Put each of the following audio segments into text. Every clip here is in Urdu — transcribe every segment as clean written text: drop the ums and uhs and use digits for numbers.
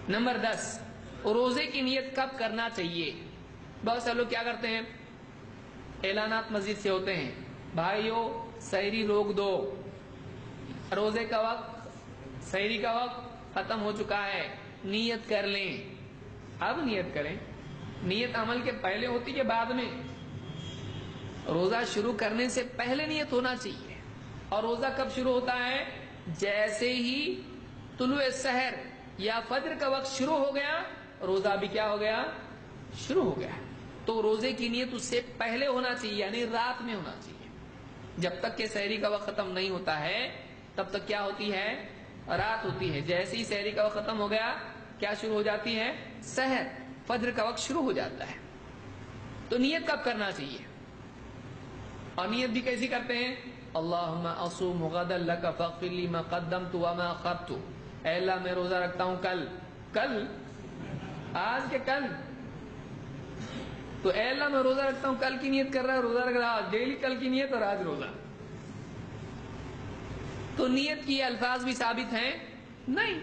نمبر 10، روزے کی نیت کب کرنا چاہیے؟ بہت سے لوگ کیا کرتے ہیں، اعلانات مسجد سے ہوتے ہیں، بھائیو سحری روک دو، روزے کا وقت، سحری کا وقت ختم ہو چکا ہے، نیت کر لیں۔ اب نیت کریں، نیت عمل کے پہلے ہوتی ہے بعد میں؟ روزہ شروع کرنے سے پہلے نیت ہونا چاہیے۔ اور روزہ کب شروع ہوتا ہے؟ جیسے ہی طلوع سحر یا فجر کا وقت شروع ہو گیا، روزہ بھی کیا ہو گیا؟ شروع ہو گیا۔ تو روزے کی نیت اس سے پہلے ہونا چاہیے، یعنی رات میں ہونا چاہیے۔ جب تک کہ سحری کا وقت ختم نہیں ہوتا ہے تب تک کیا ہوتی ہے؟ رات ہوتی ہے۔ جیسے ہی سحری کا وقت ختم ہو گیا کیا شروع ہو جاتی ہے؟ سحر، فجر کا وقت شروع ہو جاتا ہے۔ تو نیت کب کرنا چاہیے؟ اور نیت بھی کیسی کرتے ہیں؟ اللہم اصوم غدا لک فاغفر لی ما قدمت وما اخرت، اے اللہ میں روزہ رکھتا ہوں کل آج کے کل، تو اے اللہ میں روزہ رکھتا ہوں، کل کی نیت کر رہا ہے، روزہ رکھ رہا، ڈیلی کل کی نیت اور آج روزہ۔ تو نیت کی الفاظ بھی ثابت ہیں؟ نہیں،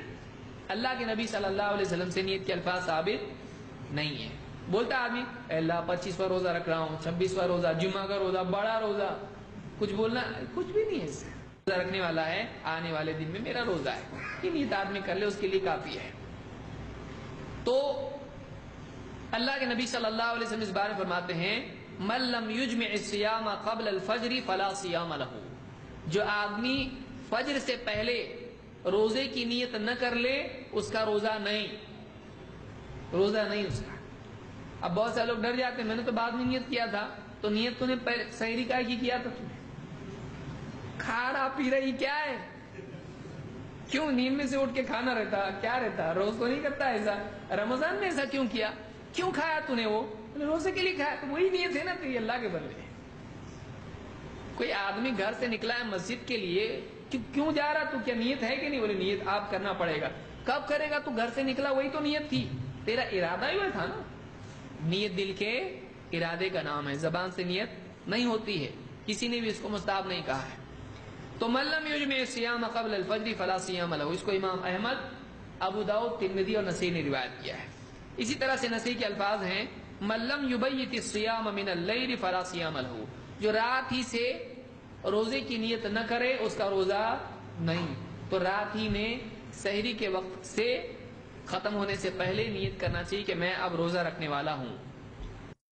اللہ کے نبی صلی اللہ علیہ وسلم سے نیت کے الفاظ ثابت نہیں ہے۔ بولتا آدمی اے اللہ 25واں روزہ رکھ رہا ہوں، 26واں روزہ، جمعہ کا روزہ، بڑا روزہ، کچھ بولنا کچھ بھی نہیں ہے اس سے۔ روزہ رکھنے والا ہے، آنے والے دن میں میرا روزہ ہے، یہ نیت آدمی کر لے اس کے لیے کافی ہے۔ تو اللہ کے نبی صلی اللہ علیہ وسلم اس بارے میں فرماتے ہیں من لم یجمع الصیام قبل الفجر فلا صیام لہ، جو آدمی فجر سے پہلے روزے کی نیت نہ کر لے اس کا روزہ نہیں، روزہ نہیں اس کا۔ اب بہت سے لوگ ڈر جاتے ہیں میں نے تو بعد میں نیت کیا تھا، تو نیت تو نے سحری کا ہی کیا تھا، تمہیں کھا رہا پی رہی کیا ہے؟ کیوں نیند میں سے اٹھ کے کھانا رہتا کیا رہتا؟ روز تو نہیں کرتا ایسا، رمضان میں ایسا کیوں کیا؟ کیوں کھایا تو نے؟ وہ روزے کے لیے کھایا، تو وہی نیت ہے نا، تو یہ اللہ کے بندے۔ کوئی آدمی گھر سے نکلا ہے مسجد کے لیے، کیوں جا رہا تو کیا نیت ہے کہ نہیں؟ بولے نیت آپ کرنا پڑے گا۔ کب کرے گا؟ تو گھر سے نکلا وہی تو نیت تھی، تیرا ارادہ ہی وہ تھا نا۔ نیت دل کے ارادے کا نام ہے، زبان سے نیت نہیں ہوتی ہے، کسی نے بھی اس کو مستحب نہیں کہا ہے۔ تو من لم یجمع الصیام قبل الفجر فلا صیام لہ، اس کو امام احمد، ابو داؤد، ترمذی اور نسائی نے روایت کیا ہے۔ اسی طرح سے نسائی کے الفاظ ہیں من لم یبیت الصیام من اللیل فلا صیام لہ، جو رات ہی سے روزے کی نیت نہ کرے اس کا روزہ نہیں۔ تو رات ہی میں سحری کے وقت سے ختم ہونے سے پہلے نیت کرنا چاہیے کہ میں اب روزہ رکھنے والا ہوں۔